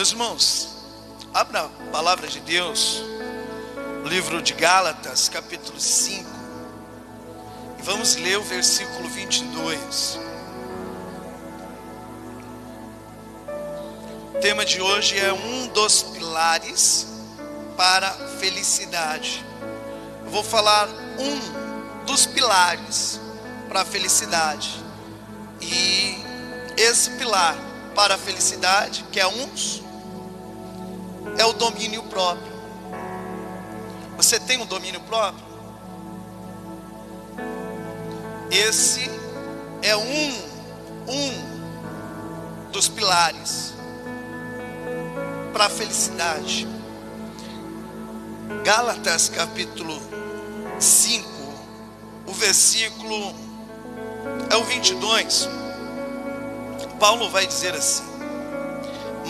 Meus irmãos, abra a palavra de Deus, o livro de Gálatas, capítulo 5, e vamos ler o versículo 22. O tema de hoje é um dos pilares para a felicidade. Eu vou falar um dos pilares para a felicidade. E esse pilar para a felicidade, que é é o domínio próprio. Você tem um domínio próprio? Esse é um dos pilares para a felicidade. Gálatas capítulo 5, o versículo é o 22. Paulo vai dizer assim: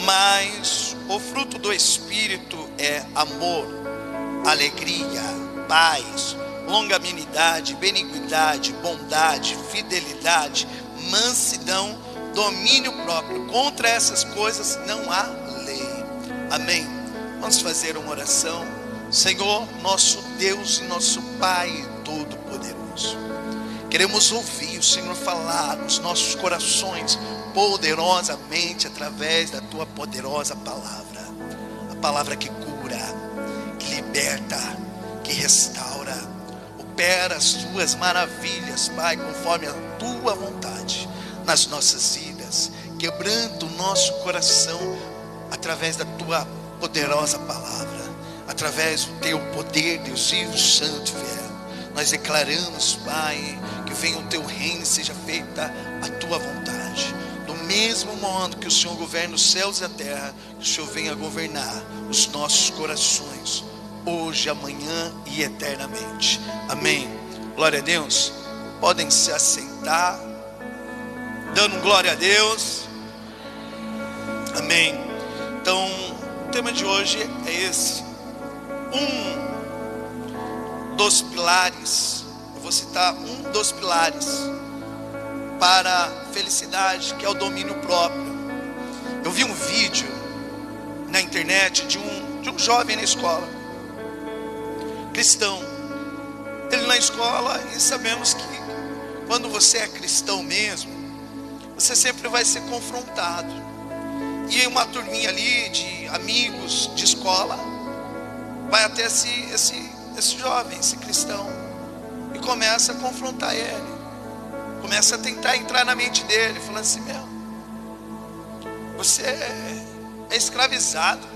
mas o fruto do Espírito é amor, alegria, paz, longanimidade, benignidade, bondade, fidelidade, mansidão, domínio próprio. Contra essas coisas não há lei. Amém. Vamos fazer uma oração. Senhor, nosso Deus e nosso Pai Todo-Poderoso, queremos ouvir o Senhor falar nos nossos corações poderosamente através da tua poderosa palavra. A palavra que cura, que liberta, que restaura. Opera as tuas maravilhas, Pai, conforme a tua vontade nas nossas vidas, quebrando o nosso coração através da tua poderosa palavra, através do teu poder, Deus vivo, santo e fiel. Nós declaramos, Pai, que venha o teu reino e seja feita a tua vontade. Do mesmo modo que o Senhor governa os céus e a terra, que o Senhor venha governar os nossos corações, hoje, amanhã e eternamente. Amém. Glória a Deus. Podem se assentar, dando glória a Deus. Amém. Então, o tema de hoje é esse. Um dos pilares, eu vou citar um dos pilares para a felicidade, que é o domínio próprio. Eu vi um vídeo na internet de um jovem na escola, cristão. Ele na escola, e sabemos que quando você é cristão mesmo, você sempre vai ser confrontado. E uma turminha ali de amigos de escola vai até esse jovem, esse cristão, e começa a confrontar ele, começa a tentar entrar na mente dele, falando assim: meu, você é escravizado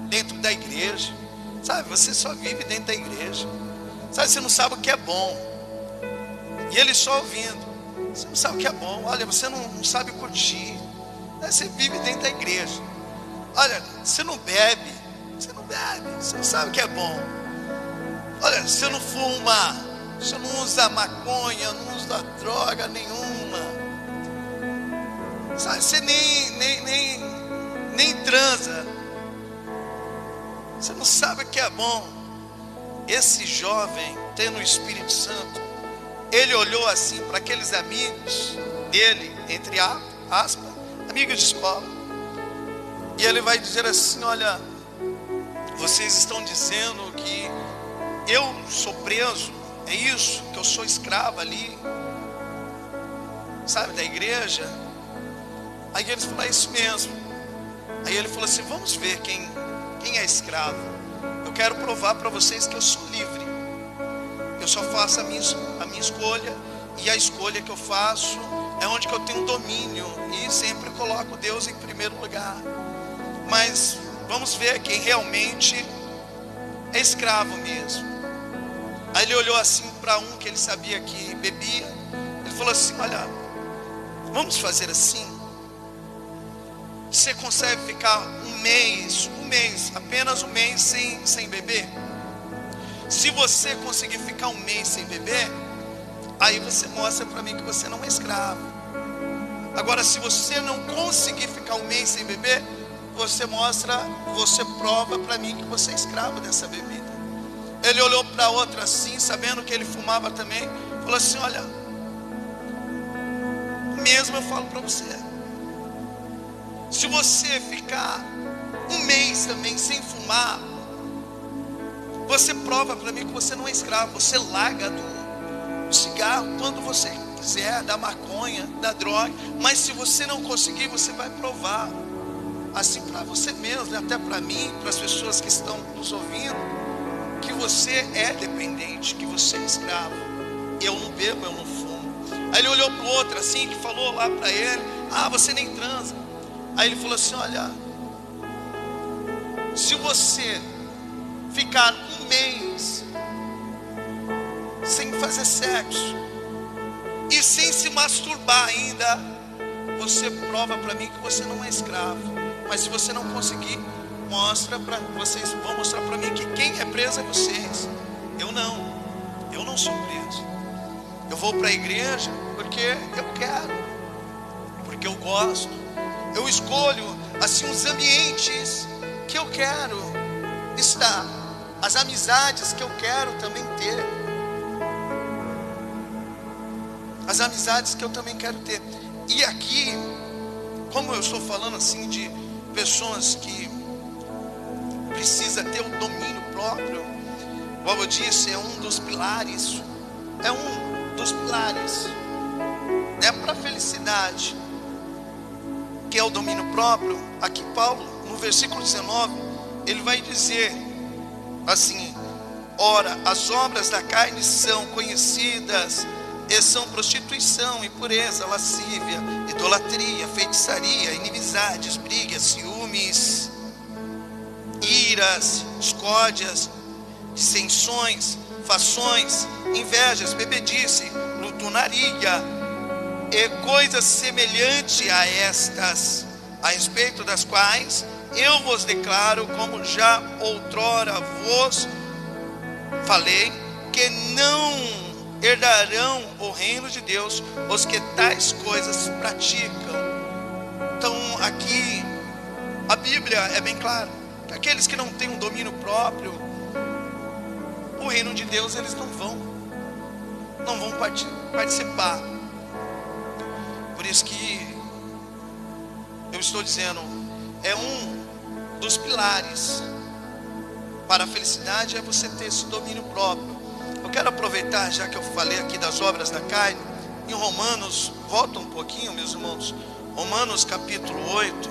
dentro da igreja, sabe, você só vive dentro da igreja, sabe, você não sabe o que é bom. E ele só ouvindo: você não sabe o que é bom, olha, você não sabe curtir, você vive dentro da igreja, olha, você não bebe, você não sabe o que é bom. Olha, você não fuma, você não usa maconha, não usa droga nenhuma, sabe, você nem transa, você não sabe o que é bom. Esse jovem, tendo o Espírito Santo, ele olhou assim para aqueles amigos dele, entre aspas, amigos de escola, e ele vai dizer assim: olha, vocês estão dizendo que eu sou preso, é isso? Que eu sou escravo ali, sabe, da igreja? Aí eles falaram: é isso mesmo. Aí ele falou assim: vamos ver quem é escravo. Eu quero provar para vocês que eu sou livre. Eu só faço a minha escolha, e a escolha que eu faço é onde que eu tenho domínio, e sempre coloco Deus em primeiro lugar. Mas vamos ver quem realmente é escravo mesmo. Aí ele olhou assim para um que ele sabia que bebia. Ele falou assim: olha, vamos fazer assim. Você consegue ficar um mês, apenas um mês sem beber? Se você conseguir ficar um mês sem beber, aí você mostra para mim que você não é escravo. Agora, se você não conseguir ficar um mês sem beber, você prova para mim que você é escravo dessa bebida. Ele olhou para outra assim, sabendo que ele fumava também, falou assim: olha, mesmo eu falo para você, se você ficar falar, você prova para mim que você não é escravo. Você larga do cigarro quando você quiser, da maconha, da droga. Mas se você não conseguir, você vai provar. Assim para você mesmo, né? Até para mim, para as pessoas que estão nos ouvindo, que você é dependente, que você é escravo. Eu não bebo, eu não fumo. Aí ele olhou para o outro assim, que falou lá para ele: ah, você nem transa. Aí ele falou assim: olha, se você ficar um mês sem fazer sexo e sem se masturbar ainda, você prova para mim que você não é escravo. Mas se você não conseguir, mostra para vocês, vão mostrar para mim que quem é preso é vocês. Eu não sou preso. Eu vou para a igreja porque eu quero, porque eu gosto. Eu escolho assim os ambientes que eu quero estar, as amizades que eu quero também ter, as amizades que eu também quero ter. E aqui, como eu estou falando assim de pessoas que precisa ter o domínio próprio, como eu disse, é um dos pilares, para a felicidade, que é o domínio próprio. Aqui Paulo, no versículo 19, ele vai dizer assim: ora, as obras da carne são conhecidas, e são prostituição, impureza, lascívia, idolatria, feitiçaria, inimizades, brigas, ciúmes, iras, discórdias, dissensões, fações, invejas, bebedice, glutonaria e coisas semelhantes a estas, a respeito das quais eu vos declaro, como já outrora vos falei, que não herdarão o reino de Deus os que tais coisas praticam. Então aqui a Bíblia é bem clara: aqueles que não têm um domínio próprio, o reino de Deus eles não vão participar. Por isso que eu estou dizendo, é um dos pilares para a felicidade, é você ter esse domínio próprio. Eu quero aproveitar, já que eu falei aqui das obras da carne, em Romanos, volta um pouquinho, meus irmãos, Romanos capítulo 8,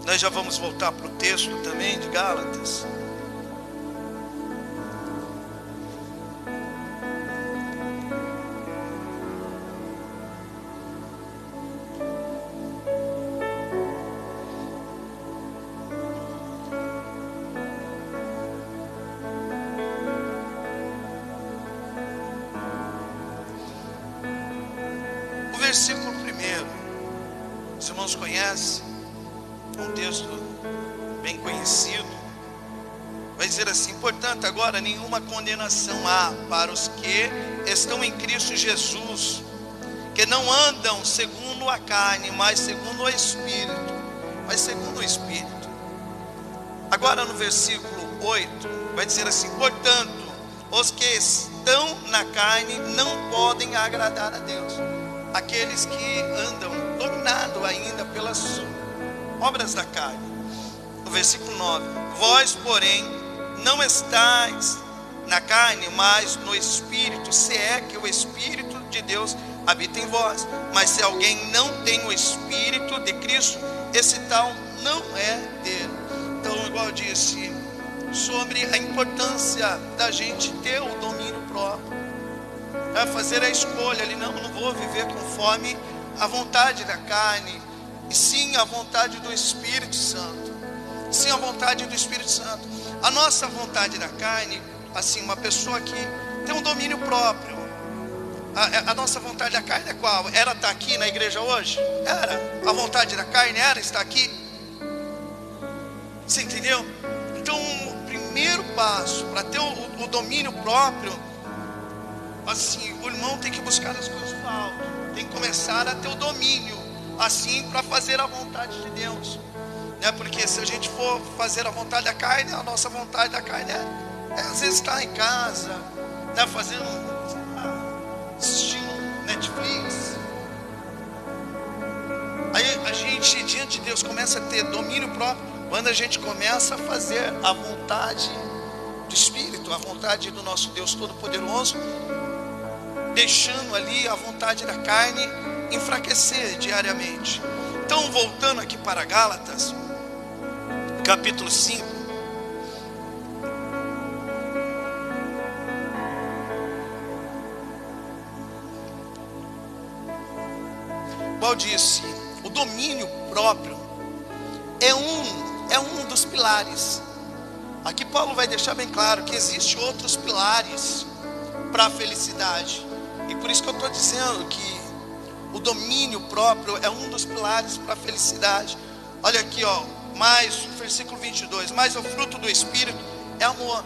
nós já vamos voltar para o texto também de Gálatas. Versículo 1, os irmãos conhecem, é um texto bem conhecido. Vai dizer assim: portanto, agora nenhuma condenação há para os que estão em Cristo Jesus, que não andam segundo a carne, mas segundo o Espírito. Agora no versículo 8, vai dizer assim: portanto, os que estão na carne não podem agradar a Deus. Aqueles que andam dominados ainda pelas obras da carne. No versículo 9: vós, porém, não estáis na carne, mas no Espírito, se é que o Espírito de Deus habita em vós. Mas se alguém não tem o Espírito de Cristo, esse tal não é dele. Então, igual eu disse, sobre a importância da gente ter o domínio próprio, fazer a escolha ali: não vou viver conforme a vontade da carne, e sim a vontade do Espírito Santo. Sim, a vontade do Espírito Santo. A nossa vontade da carne, assim, uma pessoa que tem um domínio próprio, a nossa vontade da carne é qual? Era estar aqui na igreja hoje? Era. A vontade da carne era estar aqui. Você entendeu? Então o primeiro passo para ter o domínio próprio, assim, o irmão tem que buscar as coisas do alto, tem que começar a ter o domínio, assim, para fazer a vontade de Deus, né? Porque se a gente for fazer a vontade da carne, a nossa vontade da carne é às vezes estar em casa, né? Fazendo, assistindo Netflix, Aí a gente, diante de Deus, começa a ter domínio próprio quando a gente começa a fazer a vontade do Espírito, a vontade do nosso Deus Todo-Poderoso, deixando ali a vontade da carne enfraquecer diariamente. Então, voltando aqui para Gálatas, capítulo 5. Paulo disse, o domínio próprio é um dos pilares. Aqui Paulo vai deixar bem claro que existem outros pilares para a felicidade. E por isso que eu estou dizendo que o domínio próprio é um dos pilares para a felicidade. Olha aqui, ó, mais o versículo 22, mas o fruto do Espírito é amor,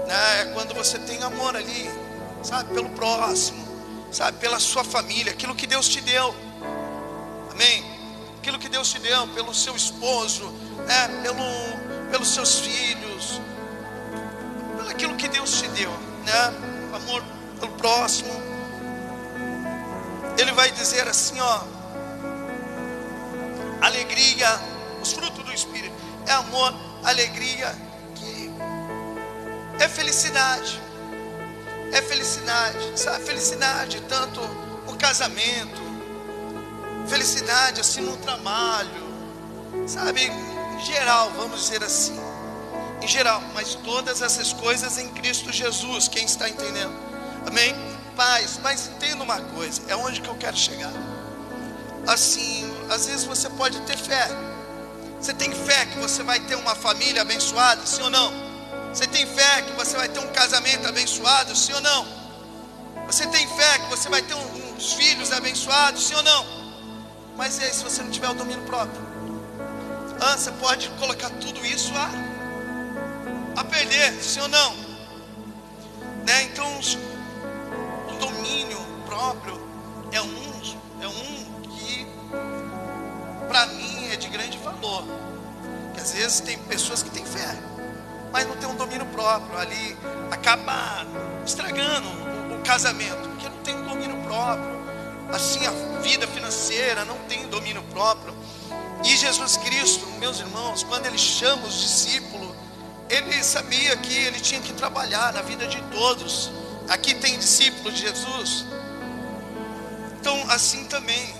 né? É quando você tem amor ali, sabe, pelo próximo, sabe, pela sua família, aquilo que Deus te deu, amém? Aquilo que Deus te deu, pelo seu esposo, né? Pelos seus filhos, pelo aquilo que Deus te deu, né? Amor pelo próximo. Ele vai dizer assim, ó, alegria, os frutos do Espírito é amor, alegria, que é felicidade, sabe? Felicidade tanto no casamento, felicidade assim no trabalho, sabe? Em geral, vamos dizer assim, em geral, mas todas essas coisas em Cristo Jesus. Quem está entendendo? Amém? Paz, mas entenda uma coisa, é onde que eu quero chegar. Assim, às vezes você pode ter fé. Você tem fé que você vai ter uma família abençoada, sim ou não? Você tem fé que você vai ter um casamento abençoado, sim ou não? Você tem fé que você vai ter uns filhos abençoados, sim ou não? Mas e aí se você não tiver o domínio próprio? Você pode colocar tudo isso a perder, sim ou não? Né? Então, o domínio próprio é um que, para mim, é de grande valor. Porque às vezes tem pessoas que têm fé, mas não tem um domínio próprio, ali acaba estragando o casamento, porque não tem um domínio próprio. Assim, a vida financeira não tem domínio próprio. E Jesus Cristo, meus irmãos, quando Ele chama os discípulos, Ele sabia que Ele tinha que trabalhar na vida de todos. Aqui tem discípulos de Jesus. Então, assim também,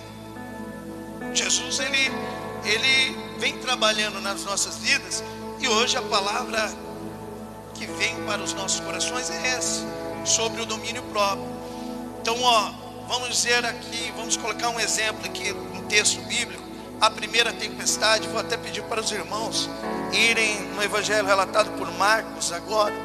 Jesus, Ele vem trabalhando nas nossas vidas. E hoje a palavra que vem para os nossos corações é essa, sobre o domínio próprio. Então, ó, vamos dizer aqui, vamos colocar um exemplo aqui, um texto bíblico. A primeira tempestade, vou até pedir para os irmãos irem no evangelho relatado por Marcos agora.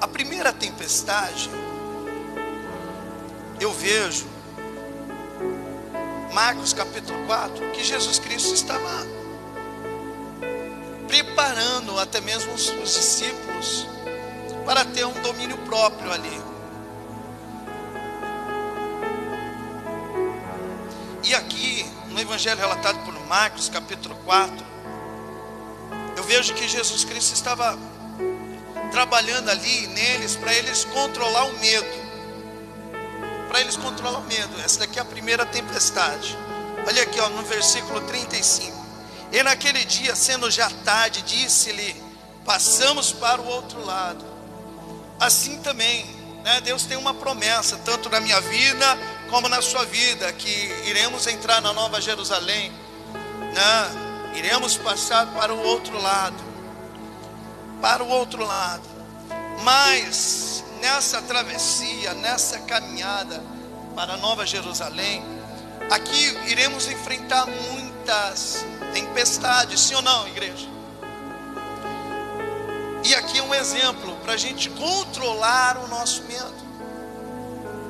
A primeira tempestade, eu vejo, Marcos capítulo 4, que Jesus Cristo estava preparando até mesmo os discípulos para ter um domínio próprio ali. E aqui, no evangelho relatado por Marcos capítulo 4, eu vejo que Jesus Cristo estava trabalhando ali neles, para eles controlar o medo. Essa daqui é a primeira tempestade. Olha aqui, ó, no versículo 35. E naquele dia, sendo já tarde, disse-lhe: passamos para o outro lado. Assim também, né, Deus tem uma promessa, tanto na minha vida como na sua vida, que iremos entrar na Nova Jerusalém, né? Iremos passar para o outro lado. Mas nessa travessia, nessa caminhada para a Nova Jerusalém, aqui iremos enfrentar muitas tempestades, sim ou não, igreja? E aqui é um exemplo para a gente controlar o nosso medo,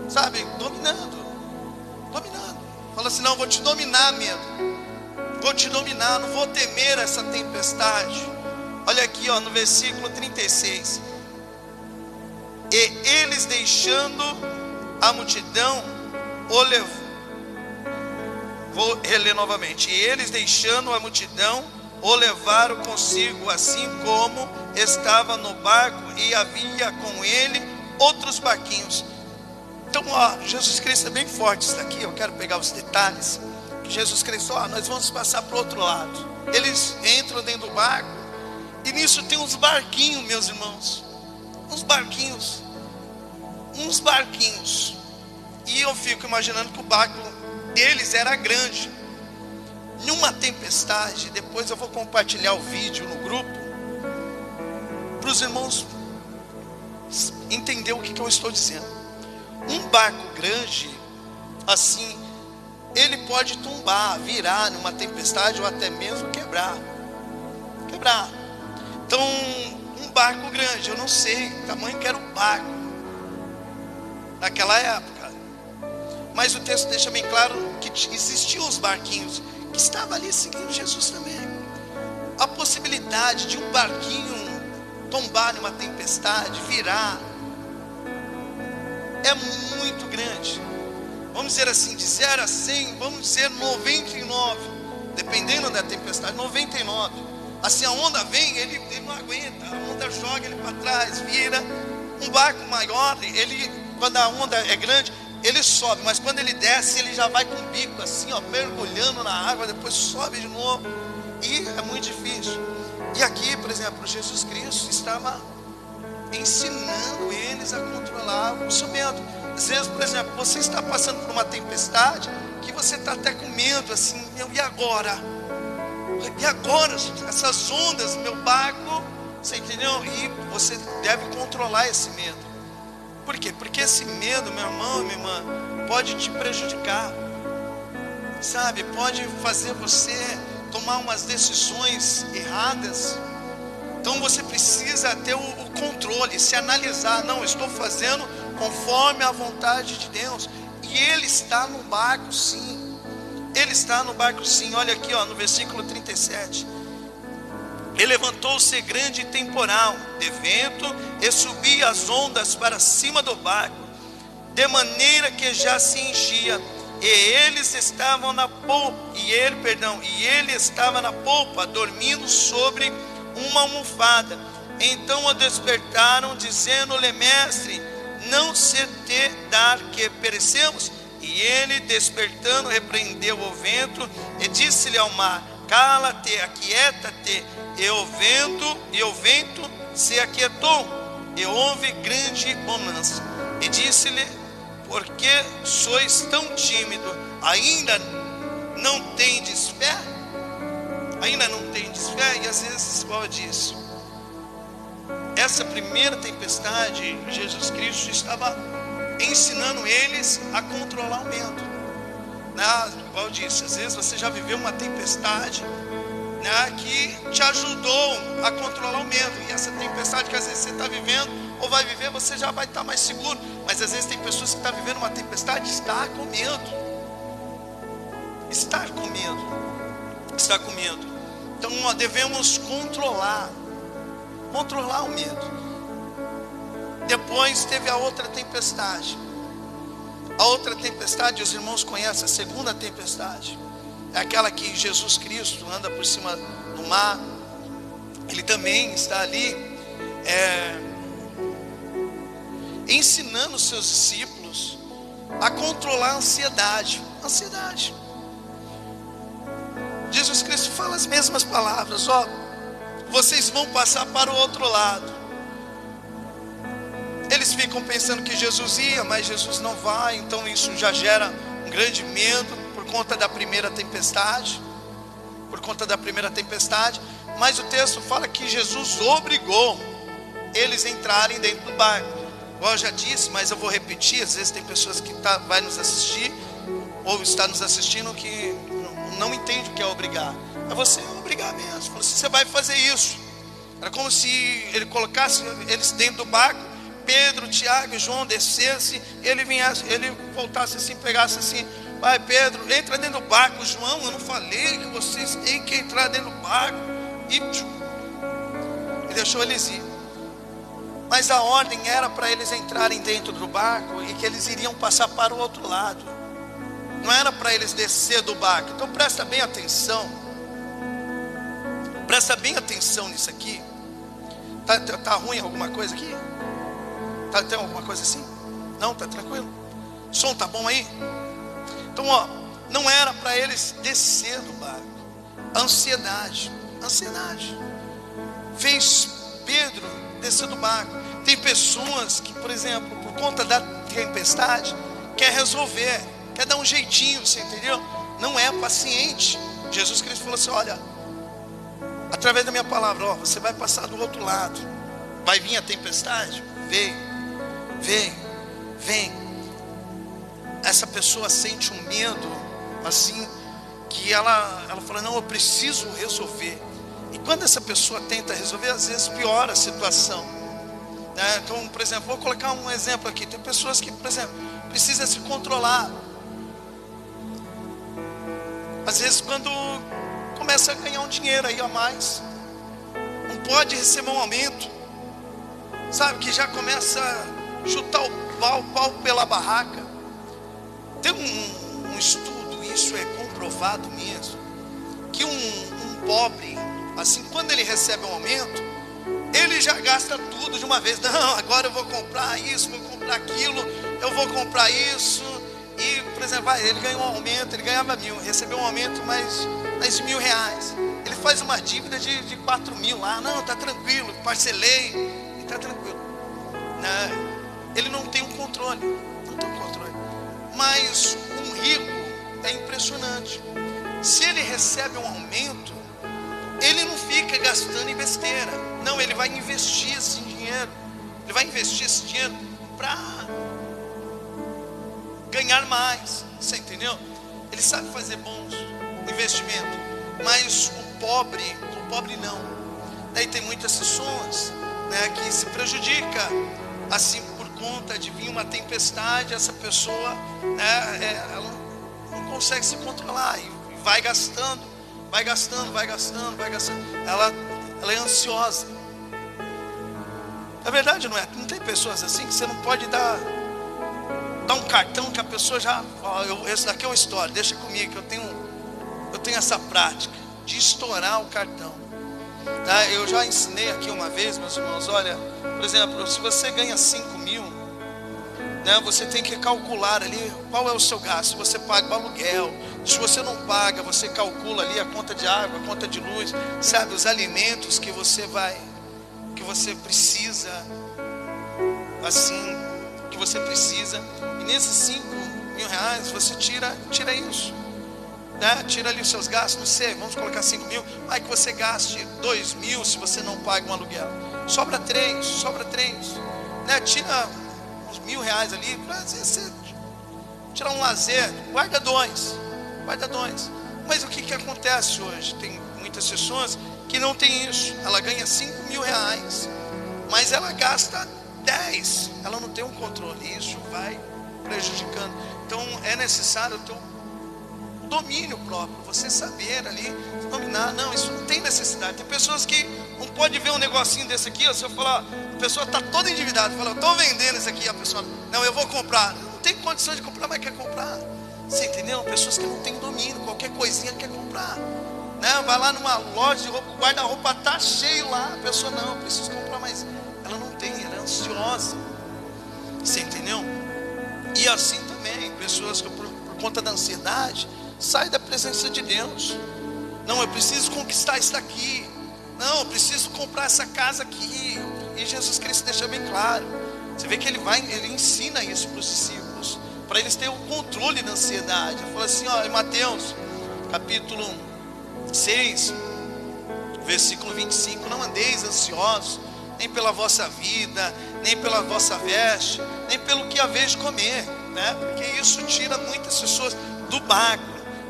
sabe? Dominando. Fala assim: não, vou te dominar, medo. Vou te dominar, não vou temer essa tempestade. Olha aqui, ó, no versículo 36. E eles, deixando a multidão, o levou. Vou reler novamente. E eles, deixando a multidão, o levaram consigo, assim como estava no barco, e havia com ele outros barquinhos. Então, Jesus Cristo é bem forte isso daqui. Eu quero pegar os detalhes. Jesus Cristo, nós vamos passar para o outro lado. Eles entram dentro do barco, e nisso tem uns barquinhos, meus irmãos. Uns barquinhos. E eu fico imaginando que o barco deles era grande. Numa tempestade, depois eu vou compartilhar o vídeo no grupo, para os irmãos entender o que eu estou dizendo. Um barco grande, assim, ele pode tombar, virar numa tempestade, ou até mesmo quebrar. Então, um barco grande, eu não sei o tamanho que era o barco naquela época, mas o texto deixa bem claro que existiam os barquinhos que estavam ali seguindo Jesus também. A possibilidade de um barquinho tombar numa tempestade, virar, é muito grande. Vamos dizer assim, de 0 a 100, vamos dizer 99, dependendo da tempestade, 99. Assim, a onda vem, ele não aguenta, a onda joga ele para trás, vira. Um barco maior, quando a onda é grande, ele sobe, mas quando ele desce, ele já vai com o bico assim, mergulhando na água, depois sobe de novo, e é muito difícil. E aqui, por exemplo, Jesus Cristo estava ensinando eles a controlar o seu medo. Às vezes, por exemplo, você está passando por uma tempestade, que você está até com medo, assim, e agora? E agora, essas ondas, meu barco, você entendeu? E você deve controlar esse medo. Por quê? Porque esse medo, meu irmão, minha irmã, pode te prejudicar, sabe? Pode fazer você tomar umas decisões erradas. Então você precisa ter o controle, se analisar. Não, estou fazendo conforme a vontade de Deus. E Ele está no barco, sim. Ele está no barco, sim. Olha aqui, no versículo 37. E levantou-se grande temporal de vento, e subia as ondas para cima do barco, de maneira que já se enchia. E eles estavam na polpa, e ele estava na polpa, dormindo sobre uma almofada. Então o despertaram, dizendo-lhe: mestre, não se te dar que perecemos? E ele, despertando, repreendeu o vento e disse-lhe ao mar: cala-te, aquieta-te. E o vento se aquietou, e houve grande bonança. E disse-lhe: por que sois tão tímido? Ainda não tendes fé? Ainda não tendes fé? E às vezes, igual eu disse, essa primeira tempestade, Jesus Cristo estava ensinando eles a controlar o medo. Igual eu disse, às vezes você já viveu uma tempestade, que te ajudou a controlar o medo. E essa tempestade que às vezes você está vivendo, ou vai viver, você já vai estar mais seguro. Mas às vezes tem pessoas que estão vivendo uma tempestade e está com medo. Está com medo. Então nós devemos controlar o medo. Depois teve a outra tempestade. A outra tempestade, os irmãos conhecem, a segunda tempestade. É aquela que Jesus Cristo anda por cima do mar. Ele também está ali ensinando os seus discípulos a controlar a ansiedade. Jesus Cristo fala as mesmas palavras: vocês vão passar para o outro lado. Eles ficam pensando que Jesus ia, mas Jesus não vai. Então isso já gera um grande medo por conta da primeira tempestade. Mas o texto fala que Jesus obrigou eles a entrarem dentro do barco. Igual eu já disse, mas eu vou repetir. Às vezes tem pessoas que vai nos assistir, ou está nos assistindo, que não entende o que é obrigar. É você obrigar mesmo. Você vai fazer isso. Era como se ele colocasse eles dentro do barco, Pedro, Tiago e João descesse, ele voltasse assim, pegasse assim: vai Pedro, entra dentro do barco. João, eu não falei que vocês têm que entrar dentro do barco? E deixou eles ir. Mas a ordem era para eles entrarem dentro do barco e que eles iriam passar para o outro lado. Não era para eles descer do barco. Então presta bem atenção. Presta bem atenção nisso aqui. Tá ruim alguma coisa aqui? Tem alguma coisa assim? Não, tá tranquilo? O som tá bom aí? Então, ó, não era para eles descer do barco. Ansiedade fez Pedro descer do barco. Tem pessoas que, por exemplo, por conta da tempestade, quer resolver, quer dar um jeitinho, você entendeu? Não é paciente. Jesus Cristo falou assim: olha, através da minha palavra, ó, você vai passar do outro lado. Vai vir a tempestade? Vem. Essa pessoa sente um medo, assim, que ela fala: não, eu preciso resolver. E quando essa pessoa tenta resolver, às vezes piora a situação, né? Então, por exemplo, vou colocar um exemplo aqui. Tem pessoas que, por exemplo, precisam se controlar. Às vezes, quando começa a ganhar um dinheiro aí a mais, não pode receber um aumento, sabe, que já começa a chutar o pau pela barraca. Tem um estudo, isso é comprovado mesmo, que um pobre, assim, quando ele recebe um aumento, ele já gasta tudo de uma vez. Não, agora eu vou comprar isso, vou comprar aquilo, eu vou comprar isso. E, por exemplo, ele ganhou um aumento, ele ganhava 1.000, recebeu um aumento mais de R$1.000. Ele faz uma dívida de 4.000 lá. Não, tá tranquilo, parcelei e tá tranquilo, né? Ele não tem um controle, Mas um rico é impressionante. Se ele recebe um aumento, ele não fica gastando em besteira. Não, ele vai investir esse dinheiro. Ele vai investir esse dinheiro para ganhar mais. Você entendeu? Ele sabe fazer bons investimentos. Mas o pobre não. Daí tem muitas pessoas, né, que se prejudica assim por conta de vir uma tempestade. Essa pessoa, né, ela não consegue se controlar e vai gastando. Ela é ansiosa. É verdade, não é? Não tem pessoas assim que você não pode dar um cartão que a pessoa já... esse daqui é uma história, deixa comigo, que eu tenho essa prática de estourar o cartão, tá? Eu já ensinei aqui uma vez, meus irmãos, olha, por exemplo, se você ganha 5.000, né, você tem que calcular ali qual é o seu gasto. Se você paga o aluguel, se você não paga, você calcula ali a conta de água, a conta de luz, sabe, os alimentos que você precisa, assim, que você precisa. E nesses R$5.000 você tira isso, né? Tira ali os seus gastos. Não sei, vamos colocar 5.000, vai que você gaste 2.000 se você não paga um aluguel. Sobra 3, né? Tira uns R$1.000 ali, para você tirar um lazer, guarda dois. Mas o que acontece hoje? Tem muitas pessoas que não tem isso. Ela ganha R$5.000, mas ela gasta 10. Ela não tem um controle. Isso vai prejudicando. Então é necessário ter um domínio próprio. Você saber ali dominar. Não, isso não tem necessidade. Tem pessoas que não pode ver um negocinho desse aqui. Se eu falar, a pessoa está toda endividada, fala, eu estou vendendo isso aqui. A pessoa, não, eu vou comprar. Não tem condição de comprar, mas quer comprar. Você entendeu? Pessoas que não têm domínio, qualquer coisinha quer comprar, né? Vai lá numa loja de roupa, o guarda-roupa está cheio lá, a pessoa, não, eu preciso comprar, mas ela não tem, ela é ansiosa. Você entendeu? E assim também, pessoas que por conta da ansiedade, saem da presença de Deus. Não, eu preciso conquistar isso daqui. Não, eu preciso comprar essa casa aqui. E Jesus Cristo deixa bem claro. Você vê que ele ensina isso para os discípulos, para eles terem o controle da ansiedade. Ele fala assim, ó, em Mateus, capítulo 6, versículo 25, não andeis ansiosos, nem pela vossa vida, nem pela vossa veste, nem pelo que haveis de comer, né? Porque isso tira muitas pessoas do barco,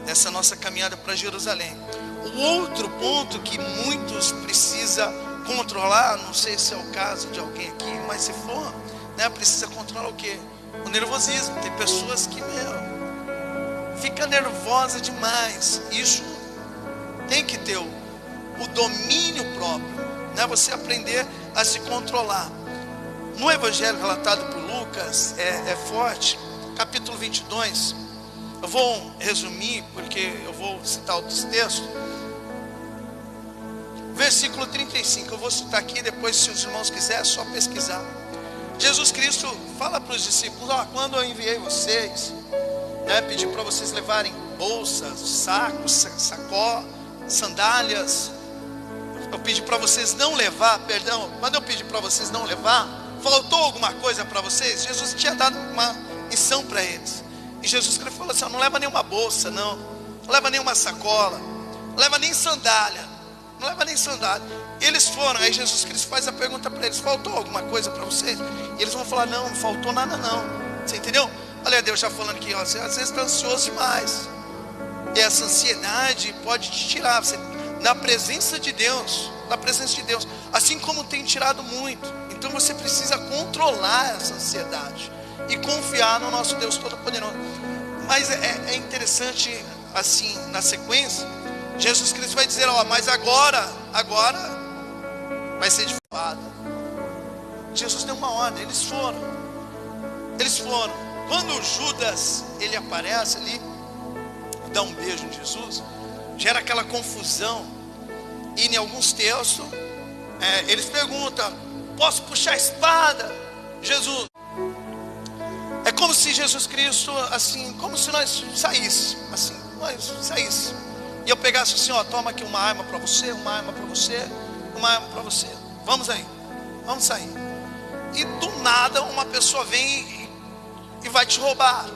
nessa nossa caminhada para Jerusalém. O outro ponto que muitos precisam controlar, não sei se é o caso de alguém aqui, mas se for, né, precisa controlar o quê? O nervosismo. Tem pessoas que, fica nervosa demais. Isso tem que ter o domínio próprio, né? Você aprender a se controlar. No evangelho relatado por Lucas, é forte, capítulo 22, eu vou resumir, porque eu vou citar outros textos. Versículo 35, eu vou citar aqui, depois se os irmãos quiserem, é só pesquisar. Jesus Cristo fala para os discípulos: ó, quando eu enviei vocês, né, pedi para vocês levarem bolsas, sacos, sacolas, sandálias. Eu pedi para vocês não levar, perdão, quando eu pedi para vocês não levar, faltou alguma coisa para vocês? Jesus tinha dado uma missão para eles. E Jesus Cristo falou assim: ó, não leva nenhuma bolsa, não leva nenhuma sacola, não leva nem sandália, não leva nem sandália. Eles foram, aí Jesus Cristo faz a pergunta para eles: faltou alguma coisa para vocês? E eles vão falar: não, não faltou nada não. Você entendeu? Olha Deus já falando aqui, ó, você às vezes está ansioso demais. E essa ansiedade pode te tirar, você, na presença de Deus, assim como tem tirado muito. Então você precisa controlar essa ansiedade e confiar no nosso Deus Todo-Poderoso. Mas é interessante, assim, na sequência, Jesus Cristo vai dizer: ó, mas agora vai ser de fada. Jesus deu uma ordem, eles foram. Quando Judas, ele aparece ali, dá um beijo em Jesus, gera aquela confusão. E em alguns textos, eles perguntam: posso puxar a espada? Jesus, é como se Jesus Cristo, assim, como se nós saíssemos, e eu pegasse assim: ó, toma aqui uma arma para você, uma arma para você, uma arma para você, vamos aí, vamos sair. E do nada uma pessoa vem e vai te roubar,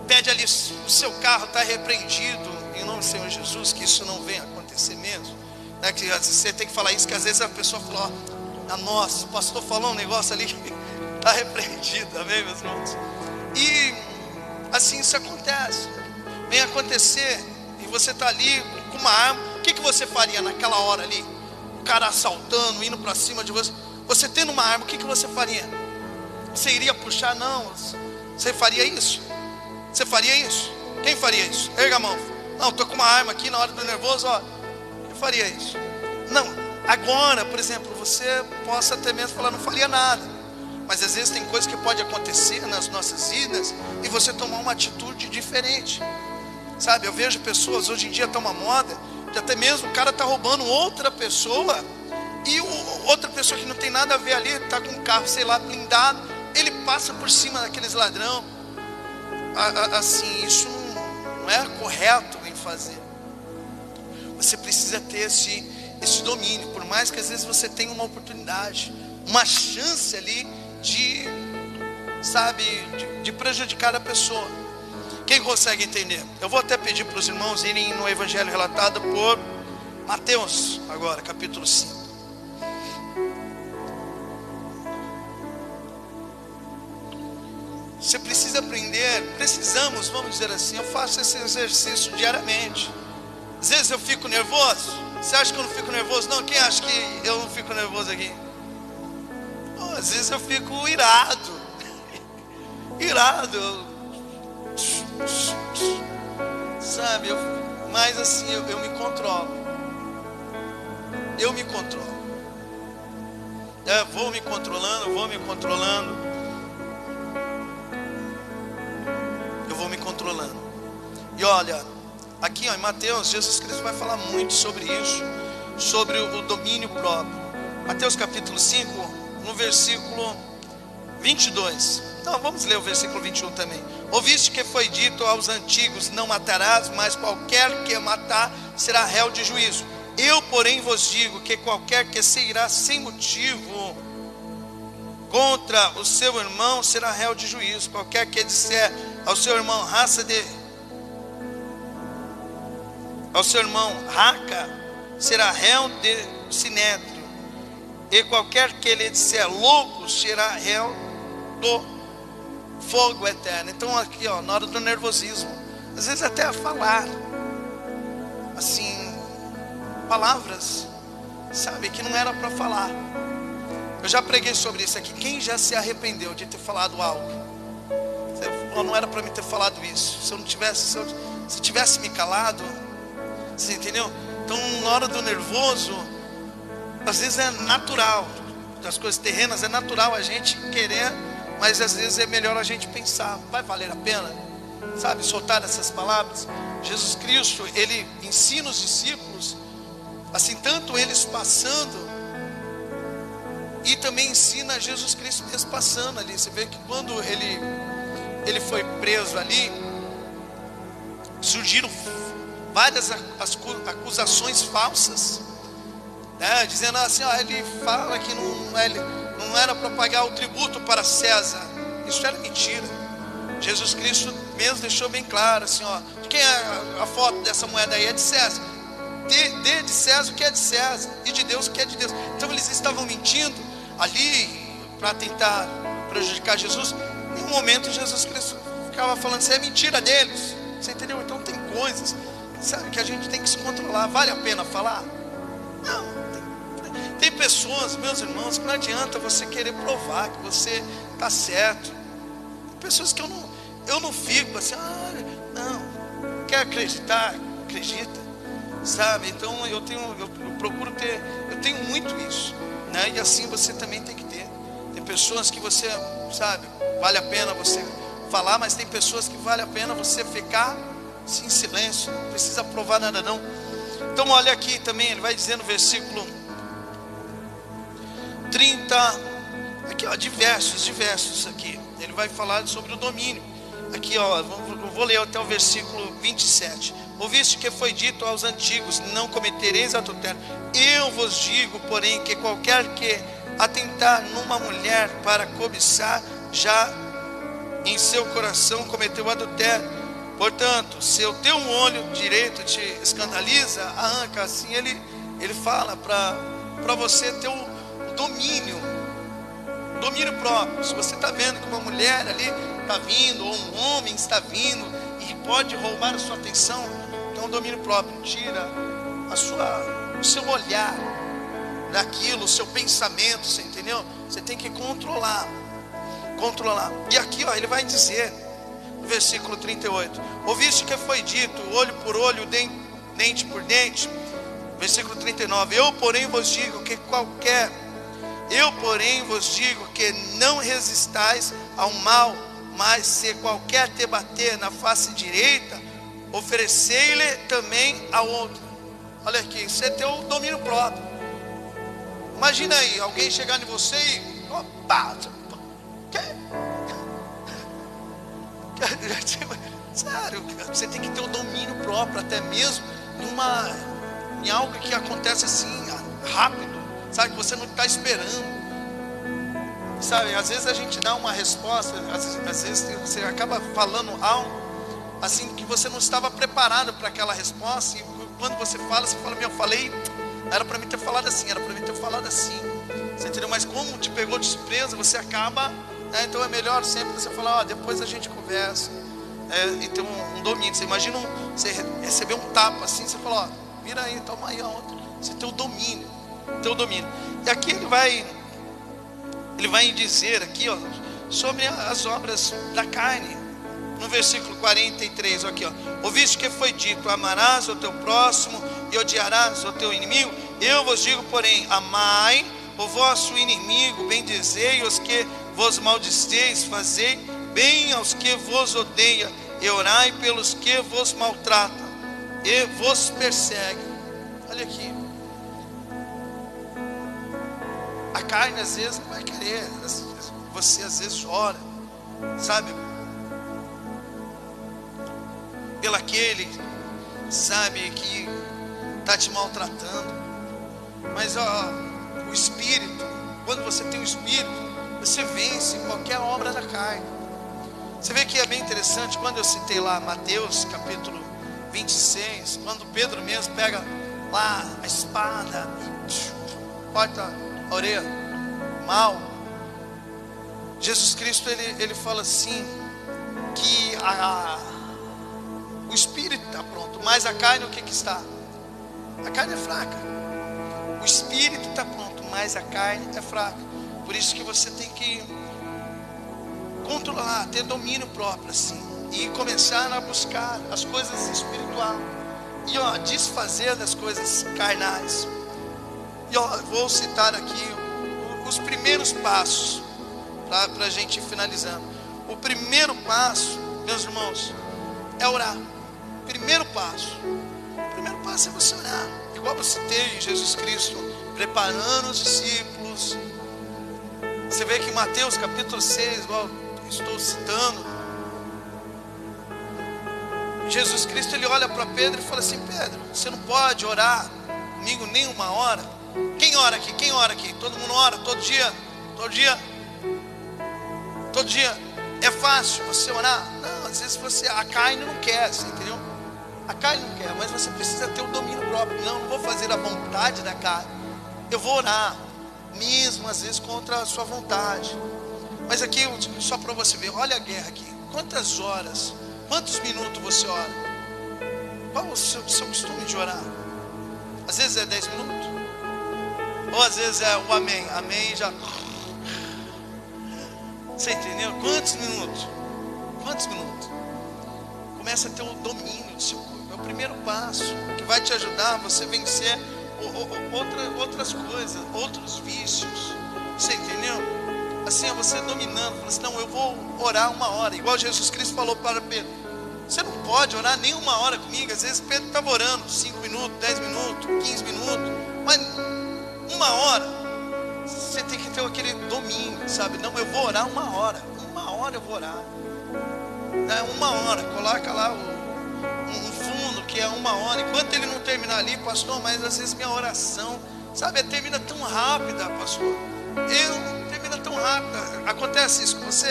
pede ali: o seu carro está repreendido em nome do Senhor Jesus, que isso não venha acontecer mesmo, né? Que às vezes você tem que falar isso, que às vezes a pessoa fala: ó, nossa, o pastor falou um negócio ali que está repreendido, amém, meus irmãos? E assim isso acontece, vem acontecer, e você está ali com uma arma. O que você faria naquela hora ali? O cara assaltando, indo para cima de você, você tendo uma arma, o que você faria? Você iria puxar? Não. Você faria isso? Você faria isso? Quem faria isso? Erga a mão. Não, estou com uma arma aqui na hora do nervoso, ó. Quem faria isso? Não. Agora, por exemplo, você possa até mesmo falar: não faria nada. Mas às vezes tem coisas que pode acontecer nas nossas vidas e você tomar uma atitude diferente. Sabe, eu vejo pessoas, hoje em dia está uma moda, que até mesmo o cara está roubando outra pessoa, e outra pessoa que não tem nada a ver ali, está com um carro, sei lá, blindado, ele passa por cima daqueles ladrão. Assim, isso não é correto em fazer. Você precisa ter esse domínio, por mais que às vezes você tenha uma oportunidade, uma chance ali de prejudicar a pessoa. Quem consegue entender? Eu vou até pedir para os irmãos irem no evangelho relatado por Mateus, agora, capítulo 5. Você precisa aprender, vamos dizer assim, eu faço esse exercício diariamente. Às vezes eu fico nervoso. Você acha que eu não fico nervoso? Não, quem acha que eu não fico nervoso aqui? Às vezes eu fico irado. Sabe, mas assim, eu me controlo. Eu vou me controlando. E olha, aqui ó, em Mateus, Jesus Cristo vai falar muito sobre isso, sobre o domínio próprio. Mateus capítulo 5, no versículo 22. Então vamos ler o versículo 21 também. Ouviste que foi dito aos antigos: não matarás, mas qualquer que matar será réu de juízo. Eu, porém, vos digo que qualquer que se irá sem motivo contra o seu irmão será réu de juízo. Qualquer que disser ao seu irmão raca, será réu de sinédrio. E qualquer que lhe disser louco será réu do fogo eterno. Então aqui ó, na hora do nervosismo, às vezes até a falar assim, palavras, sabe, que não era para falar. Eu já preguei sobre isso aqui. Quem já se arrependeu de ter falado algo? Não era para mim ter falado isso. Se eu não tivesse, se tivesse me calado, você entendeu? Então na hora do nervoso, às vezes é natural, das coisas terrenas é natural a gente querer, mas às vezes é melhor a gente pensar: vai valer a pena, sabe, soltar essas palavras? Jesus Cristo, ele ensina os discípulos, assim, tanto eles passando E também ensina Jesus Cristo mesmo passando ali. Você vê que quando ele foi preso ali, surgiram várias acusações falsas, né? Dizendo assim, ele fala que não era para pagar o tributo para César. Isso era mentira. Jesus Cristo mesmo deixou bem claro assim, de quem é a foto dessa moeda aí? É de César. Dê de César o que é de César, e de Deus o que é de Deus. Então eles estavam mentindo ali para tentar prejudicar Jesus. Em um momento Jesus Cristo ficava falando assim, é mentira deles. Você entendeu? Então tem coisas, sabe, que a gente tem que se controlar. Vale a pena falar? Não. Tem pessoas, meus irmãos, que não adianta você querer provar que você está certo. Tem pessoas que eu não fico assim, não, quer acreditar, acredita, sabe? Então eu procuro ter, eu tenho muito isso, né? E assim você também tem que ter. Tem pessoas que você, sabe, vale a pena você falar, mas tem pessoas que vale a pena você ficar assim, em silêncio, não precisa provar nada não. Então olha aqui também, ele vai dizer no versículo 30, aqui diversos aqui, ele vai falar sobre o domínio. Aqui eu vou ler até o versículo 27. Ouviste que foi dito aos antigos, não cometereis adultério. Eu vos digo, porém, que qualquer que atentar numa mulher para cobiçar, já em seu coração cometeu adultério. Portanto, se o teu olho direito te escandaliza, arranca. Assim ele fala para você ter o domínio próprio. Se você está vendo que uma mulher ali está vindo, ou um homem está vindo e pode roubar a sua atenção, então o domínio próprio. Tira o seu olhar daquilo, o seu pensamento, você entendeu? Você tem que controlar. E aqui ele vai dizer no versículo 38, ouviste que foi dito, olho por olho, dente por dente. Versículo 39, eu porém vos digo que não resistais ao mal, mas se qualquer te bater na face direita, oferecei-lhe também a outra. Olha aqui, isso é teu domínio próprio. Imagina aí, alguém chegar em você e sério, você tem que ter o domínio próprio, até mesmo em algo que acontece assim, rápido, sabe, que você não está esperando. Sabe, às vezes a gente dá uma resposta, às vezes você acaba falando algo assim que você não estava preparado para aquela resposta, e quando você fala, eu falei, era para mim ter falado assim, você entendeu? Mas como te pegou de surpresa, você acaba, né? Então é melhor sempre você falar, depois a gente conversa, e ter um domínio. Você imagina você receber um tapa assim, você fala, vira aí, toma aí a outra. Você tem o domínio. E aqui ele vai dizer aqui, sobre as obras da carne. No versículo 43, aqui, ouviste que foi dito, amarás o teu próximo e odiarás o teu inimigo. Eu vos digo, porém, amai o vosso inimigo, bendizei os que vos maldizeis, fazei bem aos que vos odeiam, e orai pelos que vos maltratam e vos perseguem. Olha aqui, a carne às vezes não vai querer, você às vezes chora, sabe, pelo aquele, sabe, que está te maltratando. Mas o Espírito, quando você tem o Espírito, você vence qualquer obra da carne. Você vê que é bem interessante, quando eu citei lá Mateus capítulo 26, quando Pedro mesmo pega lá a espada e corta a orelha mal, Jesus Cristo ele fala assim, que o Espírito está pronto, mas a carne o que está? A carne é fraca. O Espírito está pronto, mas a carne é fraca. Por isso que você tem que controlar, ter domínio próprio assim, e começar a buscar as coisas espirituais e desfazer das coisas carnais. E vou citar aqui os primeiros passos para a gente ir finalizando. O primeiro passo, meus irmãos, é orar. Primeiro passo é você orar. Igual eu citei, Jesus Cristo preparando os discípulos, Você vê que em Mateus capítulo 6, igual estou citando, Jesus Cristo, ele olha para Pedro e fala assim: Pedro, você não pode orar comigo nem uma hora? Quem ora aqui? Quem ora aqui? Todo mundo ora todo dia? Todo dia? Todo dia? É fácil você orar? Não, às vezes a carne não quer, você entendeu? A carne não quer, mas você precisa ter o domínio próprio. Não vou fazer a vontade da carne, eu vou orar, mesmo às vezes contra a sua vontade. Mas aqui, só para você ver, olha a guerra aqui. Quantas horas, quantos minutos você ora? Qual é o seu costume de orar? Às vezes é 10 minutos, ou às vezes é o amém, amém já. Você entendeu? Quantos minutos? Quantos minutos? Começa a ter o domínio do seu corpo. É o primeiro passo que vai te ajudar a você vencer outras coisas, outros vícios. Você entendeu? Assim é você dominando. Fala assim: não, eu vou orar uma hora. Igual Jesus Cristo falou para Pedro: você não pode orar nem uma hora comigo. Às vezes Pedro estava orando 5 minutos, 10 minutos, 15 minutos, mas uma hora. Você tem que ter aquele domínio, sabe? Não, eu vou orar uma hora eu vou orar. Uma hora, coloca lá um fundo que é uma hora. Enquanto ele não terminar ali, pastor, mas às vezes minha oração, sabe, termina tão rápida, pastor. Termina tão rápida. Acontece isso com você?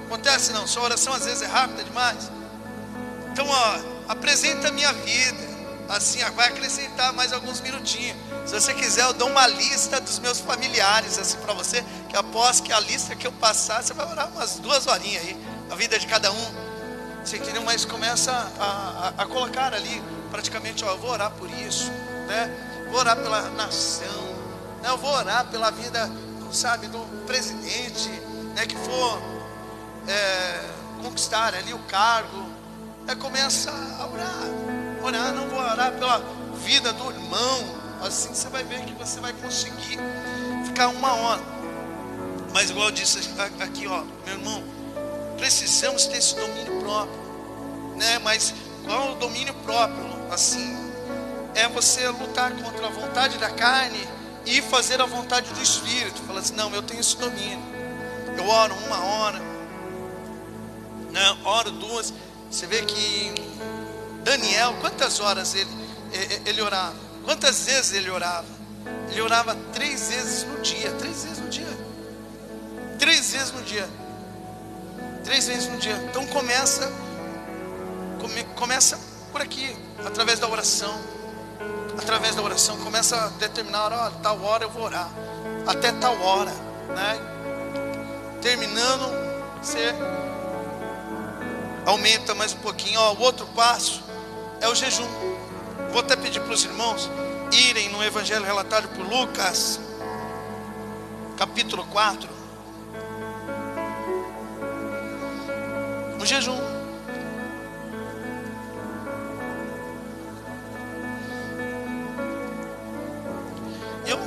Acontece não? Sua oração às vezes é rápida demais. Então, apresenta a minha vida. Assim, vai acrescentar mais alguns minutinhos. Se você quiser, eu dou uma lista dos meus familiares assim para você, que após que a lista que eu passar, você vai orar umas 2 horinhas aí, a vida de cada um. Você entendeu? Mas começa a colocar ali, praticamente, eu vou orar por isso, né? Vou orar pela nação, né? Eu vou orar pela vida, sabe, do presidente, né? Que for conquistar ali o cargo. Começa a orar, não vou orar pela vida do irmão. Assim você vai ver que você vai conseguir ficar uma hora. Mas igual eu disse aqui, ó, meu irmão, precisamos ter esse domínio próprio, né? Mas qual é o domínio próprio? Assim, é você lutar contra a vontade da carne e fazer a vontade do Espírito. Fala assim: não, eu tenho esse domínio. Eu oro uma hora, né? Oro 2. Você vê que Daniel, quantas horas ele orava? Quantas vezes ele orava? Ele orava 3 vezes no dia. 3 vezes no dia. 3 vezes no dia. 3 vezes no dia. Então começa por aqui, através da oração. Através da oração, começa a determinar: ó, tal hora eu vou orar, até tal hora, né? Terminando, você aumenta mais um pouquinho. Ó, o outro passo é o jejum. Vou até pedir para os irmãos irem no evangelho relatado por Lucas, capítulo 4. O jejum. Eu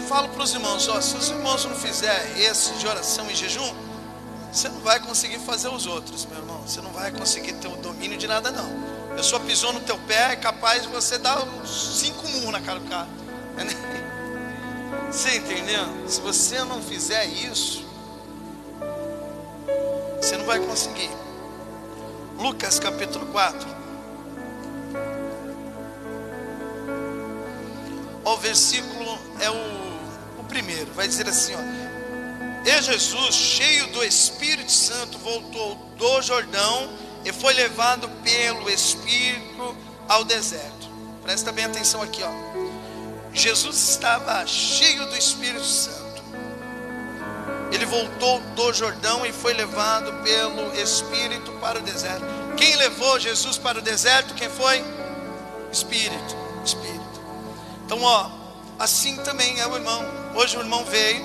falo para os irmãos: ó, se os irmãos não fizerem esse de oração e jejum, você não vai conseguir fazer os outros, meu irmão. Você não vai conseguir ter o domínio de nada, não. A pessoa pisou no teu pé, é capaz de você dar uns 5 murros na cara do cara. Você entendeu? Se você não fizer isso, você não vai conseguir. Lucas capítulo 4. O versículo é o primeiro. Vai dizer assim, ó: e Jesus, cheio do Espírito Santo, voltou do Jordão e foi levado pelo Espírito ao deserto. Presta bem atenção aqui, ó. Jesus estava cheio do Espírito Santo. Ele voltou do Jordão e foi levado pelo Espírito para o deserto. Quem levou Jesus para o deserto? Quem foi? Espírito. Então, ó, assim também é o irmão. Hoje o irmão veio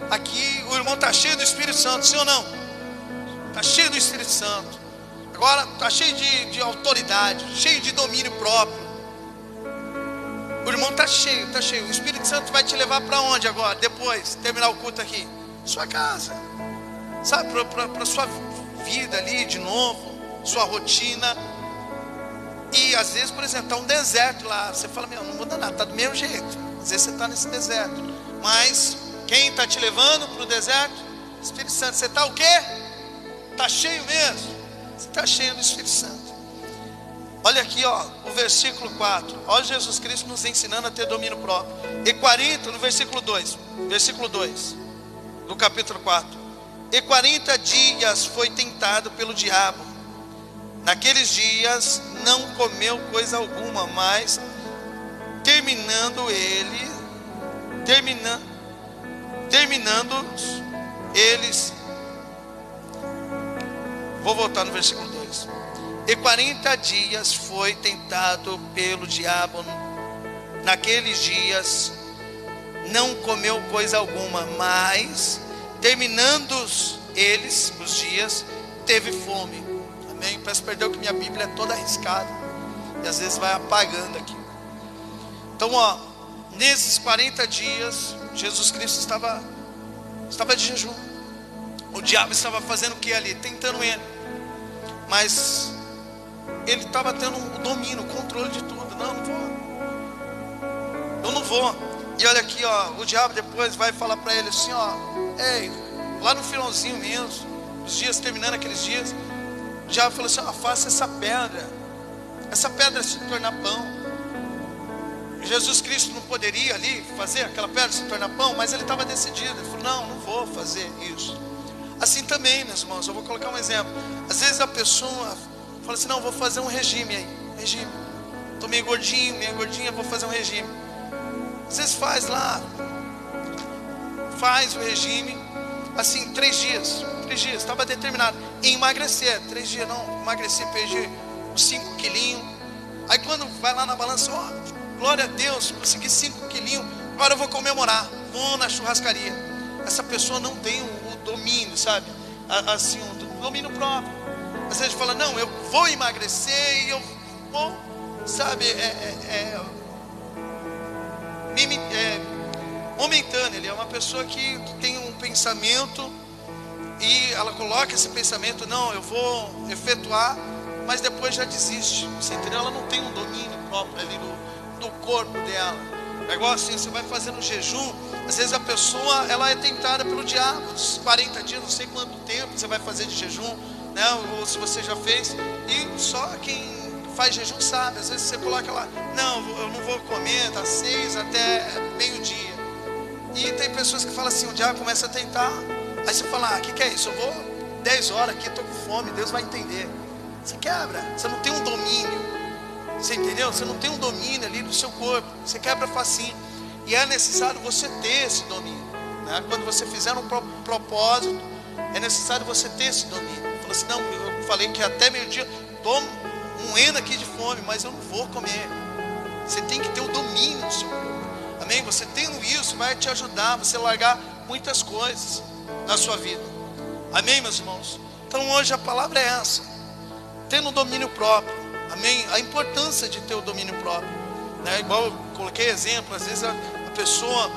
aqui, o irmão está cheio do Espírito Santo, sim ou não? Está cheio do Espírito Santo. Agora está cheio de autoridade, cheio de domínio próprio. O irmão está cheio, está cheio. O Espírito Santo vai te levar para onde agora? Depois, terminar o culto aqui? Sua casa, sabe, para sua vida ali de novo, sua rotina. E às vezes, por exemplo, está um deserto lá. Você fala: meu, não muda nada, está do mesmo jeito. Às vezes você está nesse deserto. Mas Quem está te levando para o deserto? Espírito Santo. Você está o quê? Está cheio mesmo? Você está cheio do Espírito Santo. Olha aqui, ó, o versículo 4. Olha Jesus Cristo nos ensinando a ter domínio próprio. E 40, no versículo 2. Versículo 2 do capítulo 4. E 40 dias foi tentado pelo diabo. Naqueles dias não comeu coisa alguma, mas terminando eles. Vou voltar no versículo 2. E 40 dias foi tentado pelo diabo. Naqueles dias não comeu coisa alguma, mas terminando eles, os dias, teve fome. Amém? Peço perdão que minha Bíblia é toda arriscada e às vezes vai apagando aqui. Então, ó, nesses 40 dias, Jesus Cristo estava de jejum. O diabo estava fazendo o que ali? Tentando ele. Mas ele estava tendo o domínio, o controle de tudo. Não, eu não vou. E olha aqui, ó, o diabo depois vai falar para ele assim, ó, ei, lá no finalzinho mesmo, os dias terminando aqueles dias, o diabo falou assim, ó, faça essa pedra se tornar pão. E Jesus Cristo não poderia ali fazer aquela pedra se tornar pão, mas ele estava decidido. Ele falou, não vou fazer isso. Assim também, meus irmãos, eu vou colocar um exemplo. Às vezes a pessoa fala assim, não, vou fazer um regime aí, regime. Estou meio gordinha, vou fazer um regime. Às vezes faz o regime, assim, 3 dias, estava determinado em emagrecer, 3 dias, não, emagreci, perdi uns 5 quilinhos. Aí quando vai lá na balança, ó, glória a Deus, consegui 5 quilinhos, agora eu vou comemorar, vou na churrascaria. Essa pessoa não tem o domínio, sabe, assim, o domínio próprio. Às vezes fala, não, eu vou emagrecer e eu vou, sabe, momentâneo. Ele é uma pessoa que tem um pensamento e ela coloca esse pensamento, não, eu vou efetuar, mas depois já desiste, você entendeu? Ela não tem um domínio próprio ali no corpo dela. É igual assim, você vai fazendo jejum, às vezes a pessoa, ela é tentada pelo diabo, 40 dias, não sei quanto tempo você vai fazer de jejum, né? Ou se você já fez, e só quem faz jejum sabe. Às vezes você coloca lá, não, eu não vou comer das 6 até meio-dia. E tem pessoas que falam assim, o diabo começa a tentar. Aí você fala, o que é isso? Eu vou 10 horas aqui, estou com fome, Deus vai entender. Você quebra, você não tem um domínio. Você entendeu? Você não tem um domínio ali do seu corpo. Você quebra facinho. E é necessário você ter esse domínio, né? Quando você fizer um propósito, é necessário você ter esse domínio. Fala assim, não, eu falei que até meio-dia estou moendo aqui de fome, mas eu não vou comer. Você tem que ter o domínio do seu corpo. Amém? Você tendo isso vai te ajudar, você largar muitas coisas na sua vida. Amém, meus irmãos? Então hoje a palavra é essa, tendo domínio próprio. Amém? A importância de ter o domínio próprio, né? Igual eu coloquei exemplo, às vezes a pessoa,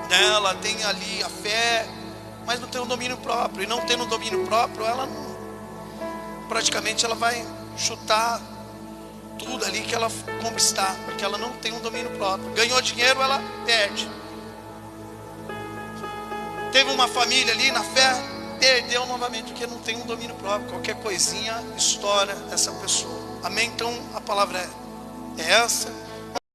né, ela tem ali a fé, mas não tem um domínio próprio. E não tendo um domínio próprio, ela não, praticamente ela vai chutar tudo ali que ela conquistar, porque ela não tem um domínio próprio. Ganhou dinheiro, ela perde. Teve uma família ali na fé, perdeu novamente, porque não tem um domínio próprio. Qualquer coisinha estoura essa pessoa. Amém? Então a palavra é essa.